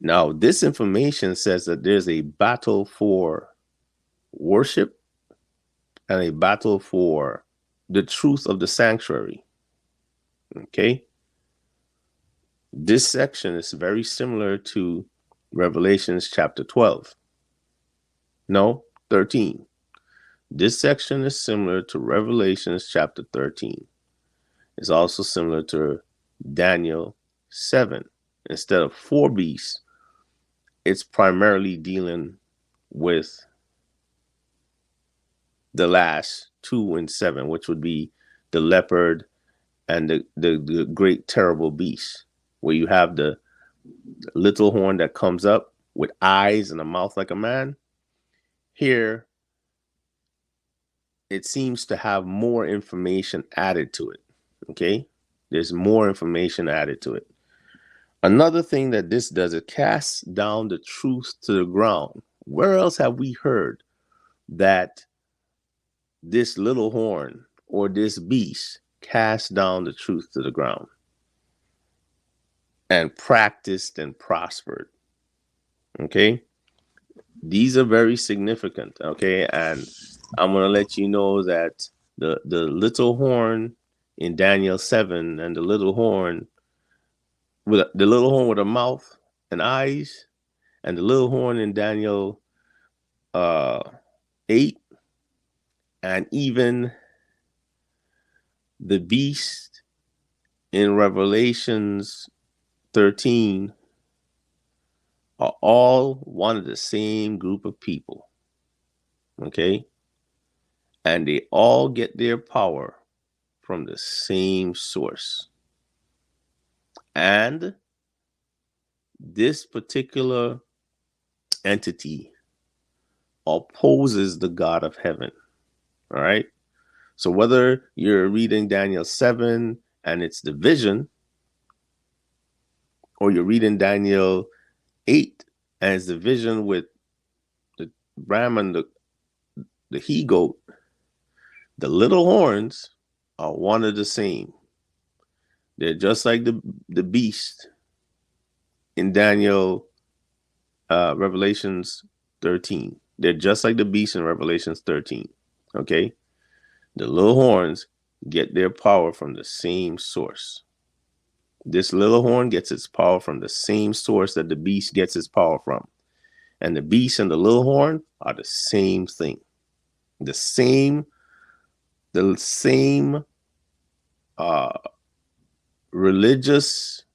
Now, this information says that there's a battle for worship and a battle for the truth of the sanctuary. Okay? This section is very similar to Revelations chapter 12. No, 13. This section is similar to Revelations chapter 13. It's also similar to Daniel 7. Instead of 4 beasts, it's primarily dealing with the last 2 and 7, which would be the leopard and the great terrible beast, where you have the little horn that comes up with eyes and a mouth like a man. Here, it seems to have more information added to it. Okay? There's more information added to it. Another thing that this does, it casts down the truth to the ground. Where else have we heard that this little horn or this beast cast down the truth to the ground and practiced and prospered? Okay? These are very significant. Okay? And I'm going to let you know that the little horn in Daniel 7 and the little horn with a mouth and eyes, and the little horn in Daniel 8, and even the beast in Revelations 13 are all one of the same group of people. Okay? And they all get their power from the same source. And this particular entity opposes the God of heaven. All right? So whether you're reading Daniel 7 and its division, or you're reading Daniel 8 and its division with the ram and the he-goat, the little horns are one of the same. They're just like the beast in Daniel Revelations 13. They're just like the beast in Revelations 13. Okay? The little horns get their power from the same source. This little horn gets its power from the same source that the beast gets its power from. And the beast and the little horn are the same thing. The same religious,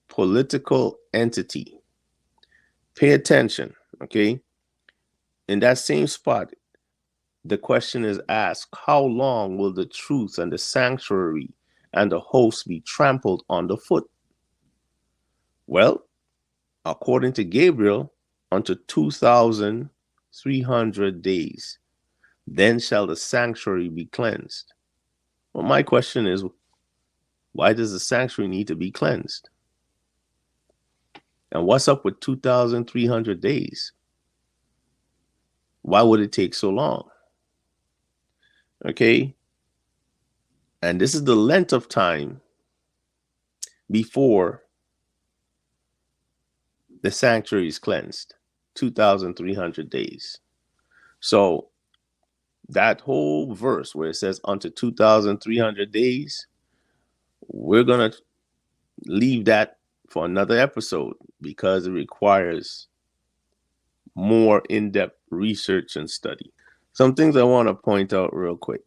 political entity. Pay attention, okay? In that same spot, the question is asked, how long will the truth and the sanctuary and the host be trampled underfoot? Well, according to Gabriel, unto 2,300 days. Then shall the sanctuary be cleansed. Well, my question is, why does the sanctuary need to be cleansed? And what's up with 2,300 days? Why would it take so long? Okay? And this is the length of time before the sanctuary is cleansed. 2,300 days. So that whole verse where it says unto 2,300 days, we're going to leave that for another episode because it requires more in-depth research and study. Some things I want to point out real quick.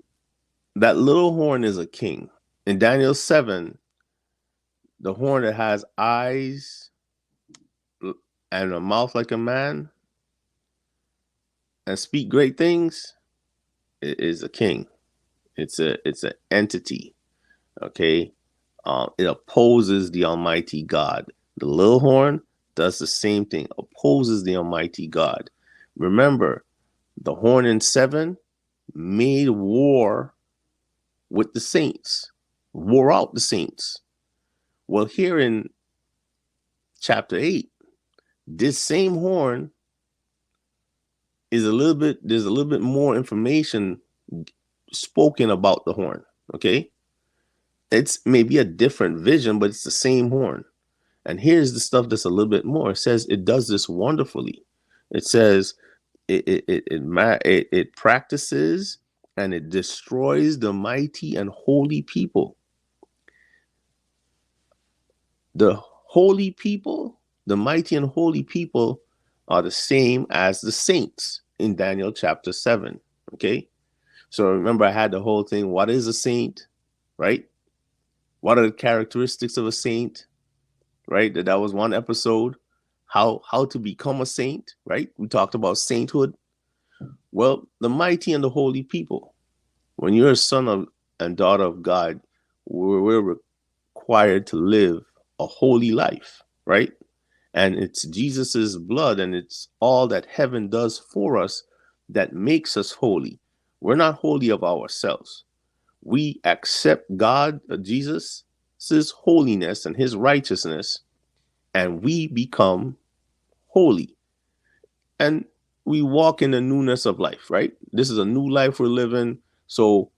That little horn is a king. In Daniel 7, the horn that has eyes and a mouth like a man and speak great things, it is a king. It's an entity. Okay? It opposes the Almighty God. The little horn does the same thing, opposes the Almighty God. Remember, the horn in 7 made war with the saints, wore out the saints. Well, here in chapter 8, this same horn is there's a little bit more information spoken about the horn, okay? It's maybe a different vision, but it's the same horn. And here's the stuff that's a little bit more. It says it does this wonderfully. It says it practices and it destroys the mighty and holy people. The holy people, the mighty and holy people, are the same as the saints in Daniel chapter 7. Okay? So remember, I had the whole thing. What is a saint? Right? What are the characteristics of a saint? Right? That was one episode. How to become a saint, right? We talked about sainthood. Well, the mighty and the holy people. When you're a son of and daughter of God, we're required to live a holy life, right? And it's Jesus's blood and it's all that heaven does for us that makes us holy. We're not holy of ourselves. We accept God, Jesus' holiness and his righteousness, and we become holy. And we walk in the newness of life, right? This is a new life we're living. So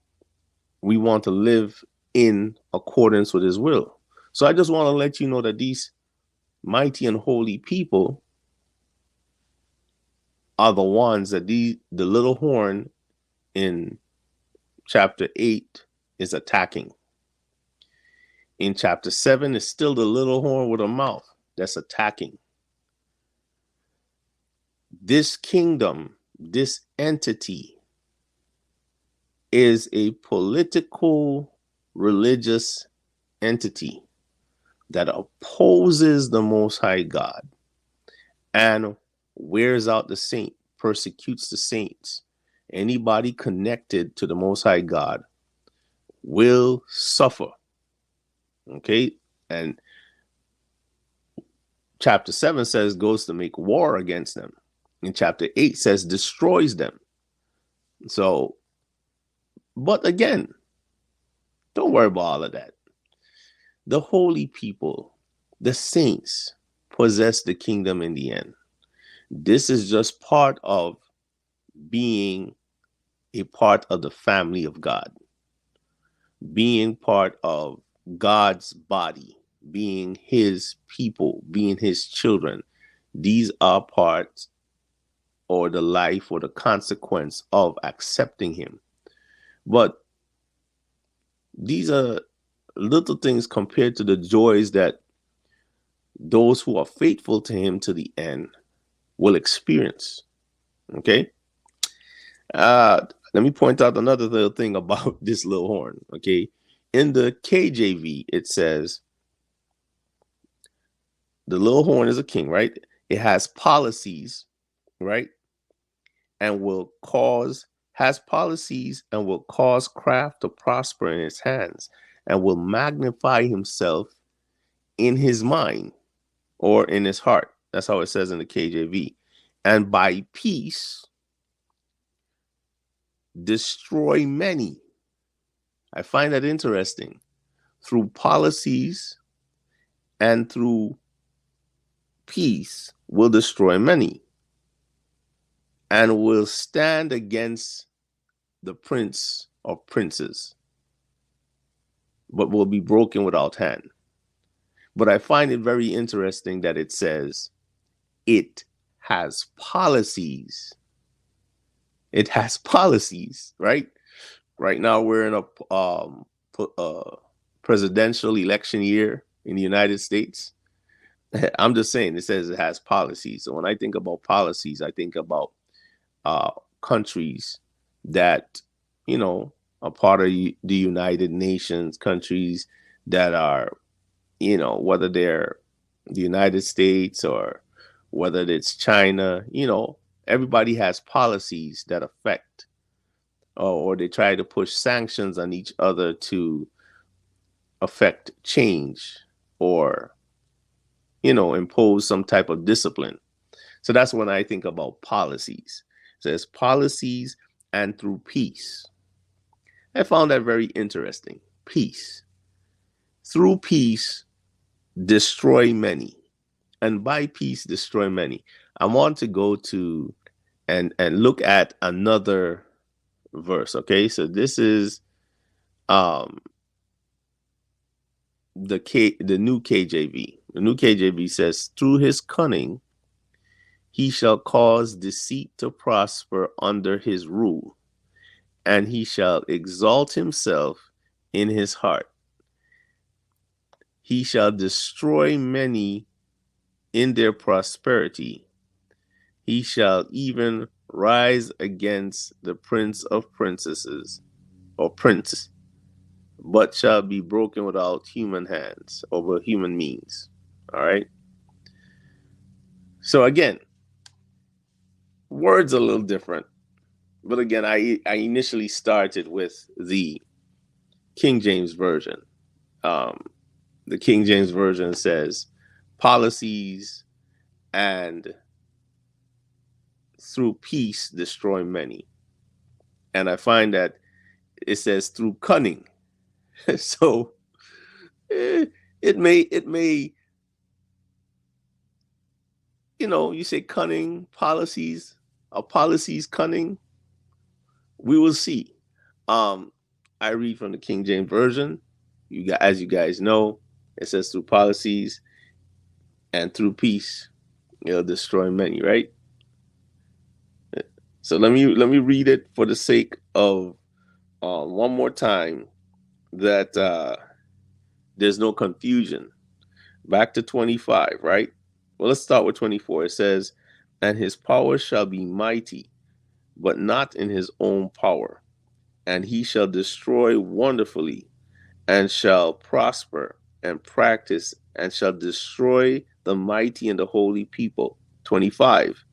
we want to live in accordance with his will. So I just want to let you know that these mighty and holy people are the ones that the little horn in chapter 8 is attacking. In chapter 7, it's still the little horn with a mouth that's attacking. This kingdom, this entity, is a political, religious entity that opposes the Most High God and wears out the saint, persecutes the saints. Anybody connected to the Most High God will suffer. Okay? And chapter 7 says goes to make war against them. And chapter 8 says destroys them. So, but again, don't worry about all of that. The holy people, the saints, possess the kingdom in the end. This is just part of being a part of the family of God, being part of God's body, being his people, being his children. These are parts or the life or the consequence of accepting him. But these are little things compared to the joys that those who are faithful to him to the end will experience. Okay? Let me point out another little thing about this little horn. Okay? In the KJV, it says, the little horn is a king, right? It has policies, right? And has policies and will cause craft to prosper in his hands and will magnify himself in his mind or in his heart. That's how it says in the KJV. And by peace, destroy many. I find that interesting. Through policies and through peace will destroy many and will stand against the prince of princes, but will be broken without hand. But I find it very interesting that it says it has policies. It has policies, right? Right now we're in a presidential election year in the United States. I'm just saying it says it has policies. So when I think about policies, I think about countries that, are part of the United Nations, countries that are, whether they're the United States or whether it's China, everybody has policies that affect or they try to push sanctions on each other to affect change or, impose some type of discipline. So that's when I think about policies. It says policies and through peace. I found that very interesting. Peace. Through peace, destroy many. And by peace, destroy many. I want to go to and look at another verse. Okay, so this is the new KJV. The New KJV says, through his cunning, he shall cause deceit to prosper under his rule, and he shall exalt himself in his heart. He shall destroy many in their prosperity. He shall even rise against the prince of princesses, or prince, but shall be broken without human hands, over human means. All right. So again, words are a little different. But again, I initially started with the King James Version. The King James Version says, policies and through peace destroy many. And I find that it says through cunning. So it may, you say cunning, policies, are policies cunning? We will see. I read from the King James Version. As you guys know, it says through policies and through peace, it'll destroy many, right? So let me read it for the sake of one more time, that there's no confusion. Back to 25, right? Well, let's start with 24. It says, and his power shall be mighty, but not in his own power. And he shall destroy wonderfully, and shall prosper and practice, and shall destroy the mighty and the holy people. 25.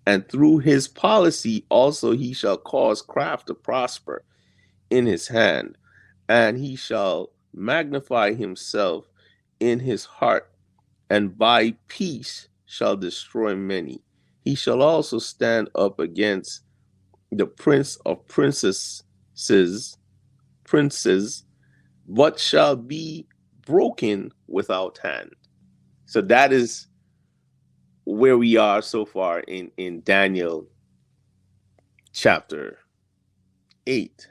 And through his policy also he shall cause craft to prosper in his hand, and he shall magnify himself in his heart, and by peace shall destroy many. He shall also stand up against the prince of princes, but shall be broken without hand. So that is where we are so far in Daniel chapter 8.